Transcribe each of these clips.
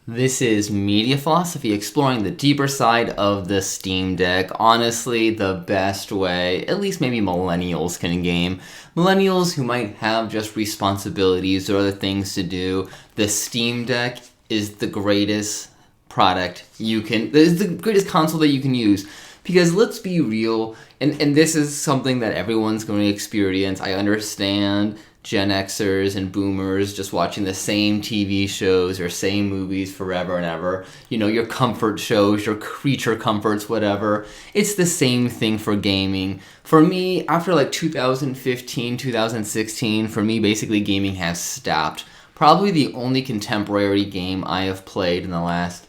This is Media Philosophy, exploring the deeper side of the Steam Deck. Honestly, the best way, at least maybe millennials can game. Millennials who might have just responsibilities or other things to do, the Steam Deck is the greatest product is the greatest console that you can use. Because let's be real, and this is something that everyone's going to experience. I understand Gen Xers and boomers just watching the same TV shows or same movies forever and ever. You know, your comfort shows, your creature comforts, whatever. It's the same thing for gaming. For me, after like 2015, 2016, for me, basically gaming has stopped. Probably the only contemporary game I have played in the last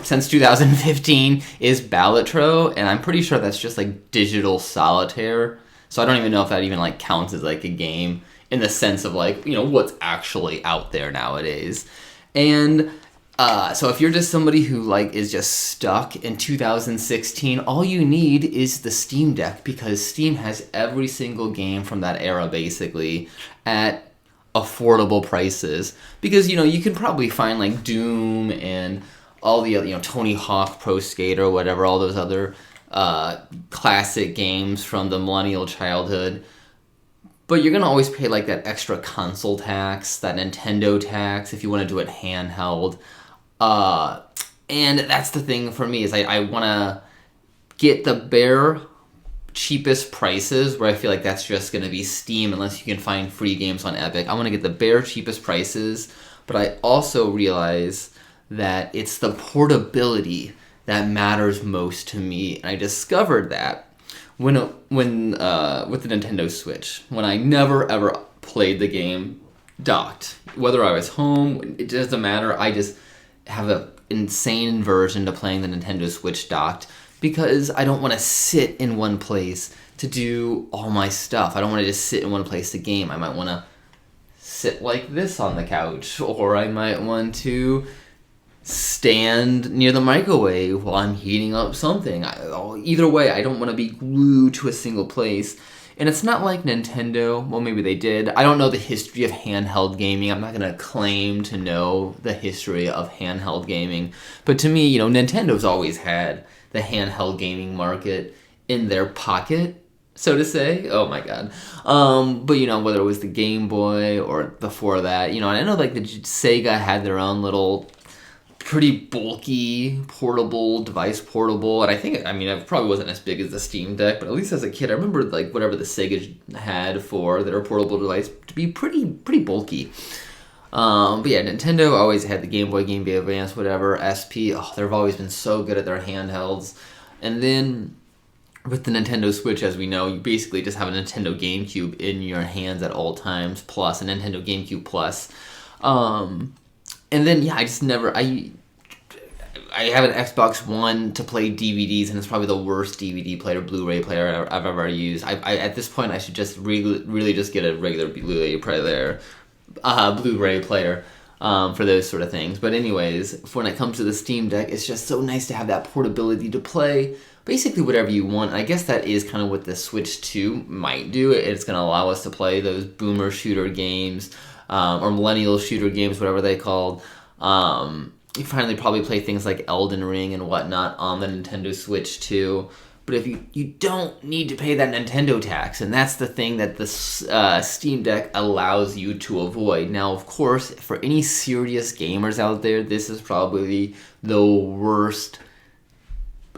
since 2015 is Balatro, and I'm pretty sure that's just like digital solitaire. So I don't even know if that even like counts as like a game in the sense of like, you know, what's actually out there nowadays. And so if you're just somebody who like is just stuck in 2016, all you need is the Steam Deck, because Steam has every single game from that era basically at affordable prices. Because, you know, you can probably find like Doom and all the other, you know, Tony Hawk Pro Skater or whatever, all those other classic games from the millennial childhood. But you're going to always pay like that extra console tax, that Nintendo tax, if you want to do it handheld. And that's the thing for me, is I want to get the bare cheapest prices, where I feel like that's just going to be Steam unless you can find free games on Epic. I want to get the bare cheapest prices, but I also realize that it's the portability that matters most to me. And I discovered that when with the Nintendo Switch, when I never ever played the game docked. Whether I was home, it doesn't matter. I just have an insane aversion to playing the Nintendo Switch docked, because I don't want to sit in one place to do all my stuff. I don't want to just sit in one place to game. I might want to sit like this on the couch, or I might want to stand near the microwave while I'm heating up something. Either way, I don't want to be glued to a single place. And it's not like Nintendo, well, maybe they did. I don't know the history of handheld gaming. I'm not going to claim to know the history of handheld gaming. But to me, you know, Nintendo's always had the handheld gaming market in their pocket, so to say. Oh my god. But, you know, whether it was the Game Boy or before that, you know, and I know like the Sega had their own little pretty bulky portable device, and I think, I mean, it probably wasn't as big as the Steam Deck, but at least as a kid I remember like whatever the Sega had for their portable device to be pretty bulky. But yeah, Nintendo always had the Game Boy, Game Boy Advance, whatever, SP. They've always been so good at their handhelds. And then with the Nintendo Switch, as we know, you basically just have a Nintendo GameCube in your hands at all times, plus a Nintendo GameCube Plus. And then, yeah, I have an Xbox One to play DVDs, and it's probably the worst DVD player, Blu-ray player I've ever used. At this point, I should just really just get a regular Blu-ray player, for those sort of things. But anyways, when it comes to the Steam Deck, it's just so nice to have that portability to play basically whatever you want. And I guess that is kind of what the Switch 2 might do. It's going to allow us to play those boomer shooter games, or millennial shooter games, whatever they called. You finally probably play things like Elden Ring and whatnot on the Nintendo Switch too. But if you don't need to pay that Nintendo tax, and that's the thing that the Steam Deck allows you to avoid. Now, of course, for any serious gamers out there, this is probably the worst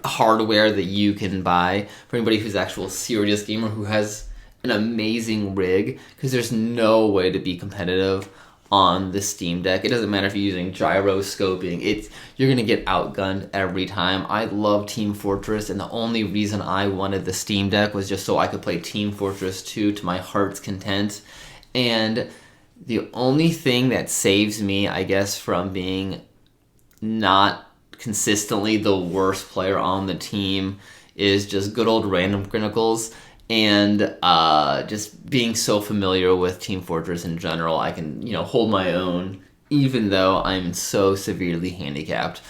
hardware that you can buy. For anybody who's an actual serious gamer who has an amazing rig, because there's no way to be competitive on the Steam Deck. It doesn't matter if you're using gyroscoping. You're going to get outgunned every time. I love Team Fortress, and the only reason I wanted the Steam Deck was just so I could play Team Fortress 2 to my heart's content. And the only thing that saves me, I guess, from being not consistently the worst player on the team is just good old random criticals. And just being so familiar with Team Fortress in general, I can, you know, hold my own, even though I'm so severely handicapped.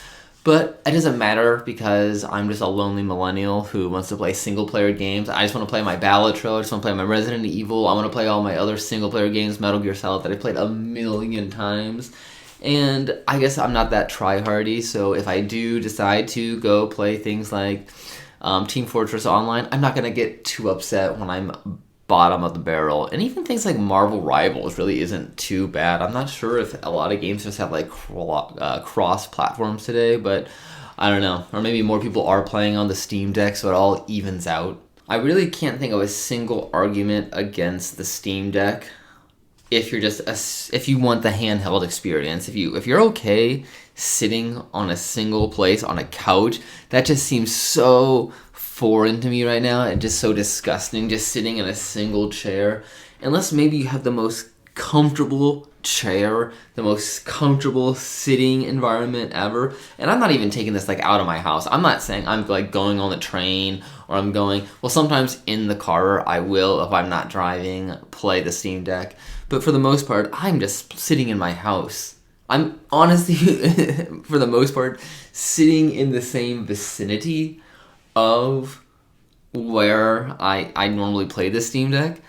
But it doesn't matter, because I'm just a lonely millennial who wants to play single-player games. I just want to play my Balatro, I just want to play my Resident Evil, I want to play all my other single-player games, Metal Gear Solid, that I played a million times. And I guess I'm not that try-hardy, so if I do decide to go play things like Team Fortress Online, I'm not going to get too upset when I'm bottom of the barrel. And even things like Marvel Rivals really isn't too bad. I'm not sure if a lot of games just have like cross platforms today, but I don't know. Or maybe more people are playing on the Steam Deck, so it all evens out. I really can't think of a single argument against the Steam Deck if you're if you want the handheld experience. If you're okay sitting on a single place on a couch, that just seems so foreign to me right now and just so disgusting, just sitting in a single chair. Unless maybe you have the most comfortable chair, the most comfortable sitting environment ever. And I'm not even taking this like out of my house. I'm not saying I'm like going on the train or I'm going, well, sometimes in the car I will, if I'm not driving, play the Steam Deck. But for the most part, I'm just sitting in my house. I'm honestly, for the most part, sitting in the same vicinity of where I normally play the Steam Deck.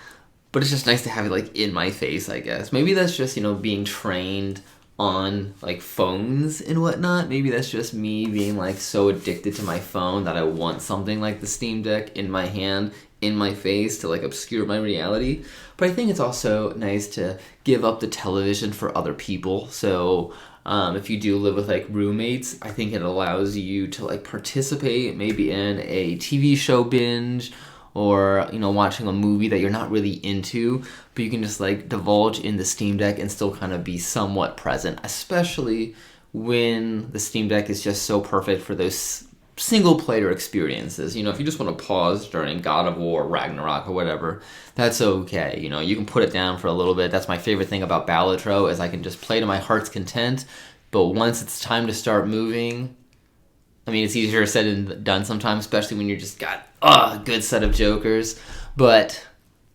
But it's just nice to have it like in my face, I guess. Maybe that's just, being trained on like phones and whatnot. Maybe that's just me being like so addicted to my phone that I want something like the Steam Deck in my hand, in my face to like obscure my reality. But I think it's also nice to give up the television for other people. So if you do live with like roommates, I think it allows you to like participate maybe in a TV show binge or watching a movie that you're not really into, but you can just like divulge in the Steam Deck and still kind of be somewhat present, especially when the Steam Deck is just so perfect for those single player experiences. If you just want to pause during God of War, Ragnarok, or whatever, that's okay. You can put it down for a little bit. That's my favorite thing about Balatro, is I can just play to my heart's content, but once it's time to start moving, I mean, it's easier said than done sometimes, especially when you just got a good set of jokers. But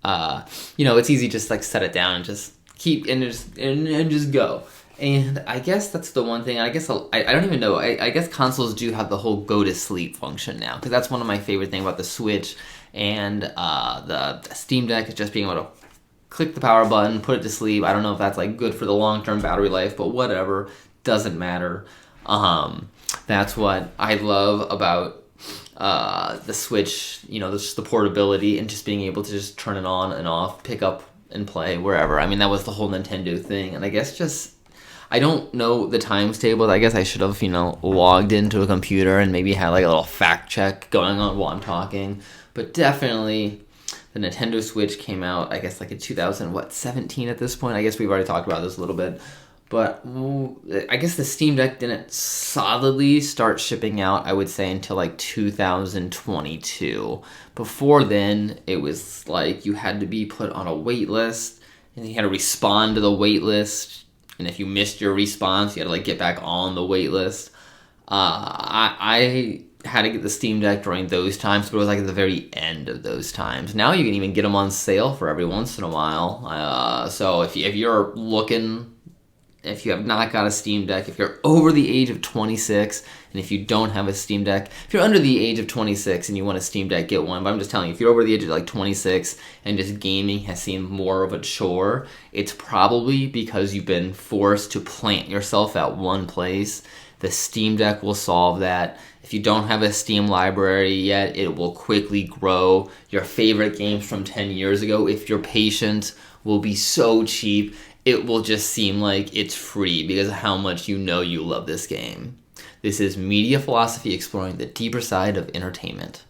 it's easy just like set it down and just keep and just go. And I guess that's the one thing. I guess I don't even know. I guess consoles do have the whole go to sleep function now, because that's one of my favorite things about the Switch and the Steam Deck is just being able to click the power button, put it to sleep. I don't know if that's like good for the long term battery life, but whatever, doesn't matter. That's what I love about the Switch, just the portability and just being able to just turn it on and off, pick up and play wherever. I mean, that was the whole Nintendo thing. And I guess I don't know the times table. I guess I should have, logged into a computer and maybe had like a little fact check going on while I'm talking. But definitely the Nintendo Switch came out, I guess, like in 2017 at this point. I guess we've already talked about this a little bit. But I guess the Steam Deck didn't solidly start shipping out, I would say, until like 2022. Before then, it was like you had to be put on a wait list, and you had to respond to the wait list. And if you missed your response, you had to like get back on the wait list. I had to get the Steam Deck during those times, but it was like at the very end of those times. Now you can even get them on sale for every once in a while. So if you're looking... If you have not got a Steam Deck, if you're over the age of 26, and if you don't have a Steam Deck, if you're under the age of 26 and you want a Steam Deck, get one. But I'm just telling you, if you're over the age of like 26 and just gaming has seemed more of a chore, it's probably because you've been forced to plant yourself at one place. The Steam Deck will solve that. If you don't have a Steam library yet, it will quickly grow. Your favorite games from 10 years ago, if you're patient, will be so cheap. It will just seem like it's free because of how much you love this game. This is Media Philosophy, exploring the deeper side of entertainment.